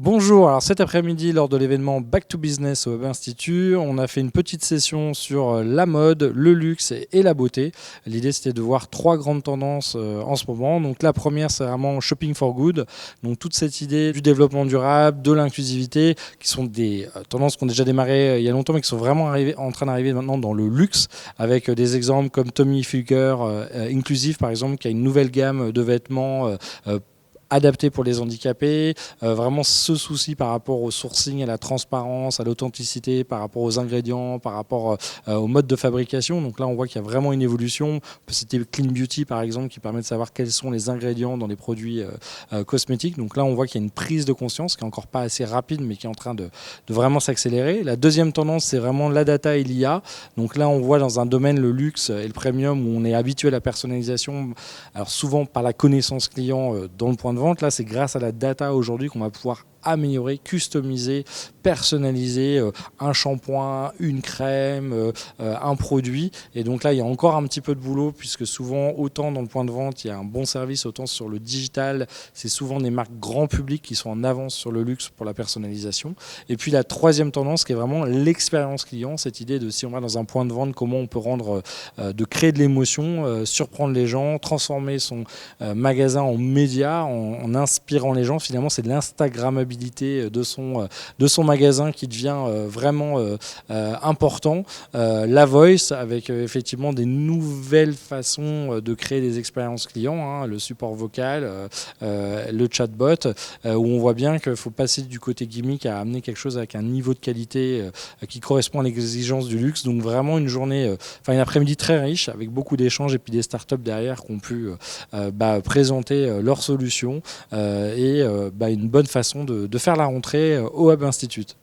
Bonjour, alors cet après-midi lors de l'événement Back to Business au Web Institut, on a fait une petite session sur la mode, le luxe et la beauté. L'idée c'était de voir trois grandes tendances en ce moment. Donc la première c'est vraiment shopping for good, donc toute cette idée du développement durable, de l'inclusivité, qui sont des tendances qui ont déjà démarré il y a longtemps mais qui sont vraiment en train d'arriver maintenant dans le luxe, avec des exemples comme Tommy Hilfiger Inclusive par exemple, qui a une nouvelle gamme de vêtements adapté pour les handicapés, vraiment ce souci par rapport au sourcing, à la transparence, à l'authenticité, par rapport aux ingrédients, par rapport au mode de fabrication. Donc là, on voit qu'il y a vraiment une évolution. On peut citer Clean Beauty, par exemple, qui permet de savoir quels sont les ingrédients dans les produits cosmétiques. Donc là, on voit qu'il y a une prise de conscience qui est encore pas assez rapide, mais qui est en train de vraiment s'accélérer. La deuxième tendance, c'est vraiment la data et l'IA. Donc là, on voit dans un domaine, le luxe et le premium, où on est habitué à la personnalisation, alors souvent par la connaissance client dans le point de vente. Là, c'est grâce à la data aujourd'hui qu'on va pouvoir améliorer, customiser, personnaliser un shampoing, une crème, un produit. Et donc là, il y a encore un petit peu de boulot, puisque souvent, autant dans le point de vente, il y a un bon service, autant sur le digital, c'est souvent des marques grand public qui sont en avance sur le luxe pour la personnalisation. Et puis la troisième tendance, qui est vraiment l'expérience client, cette idée de si on va dans un point de vente, comment on peut rendre, de créer de l'émotion, surprendre les gens, transformer son magasin en média, en inspirant les gens. Finalement, c'est de l'instagrammabilité de son magasin qui devient vraiment important. La voice, avec effectivement des nouvelles façons de créer des expériences clients, hein, le support vocal, le chatbot, où on voit bien qu'il faut passer du côté gimmick à amener quelque chose avec un niveau de qualité qui correspond à l'exigence du luxe. Donc vraiment une journée, une après-midi très riche, avec beaucoup d'échanges et puis des startups derrière qui ont pu présenter leurs solutions et une bonne façon de faire la rentrée au Web Institute.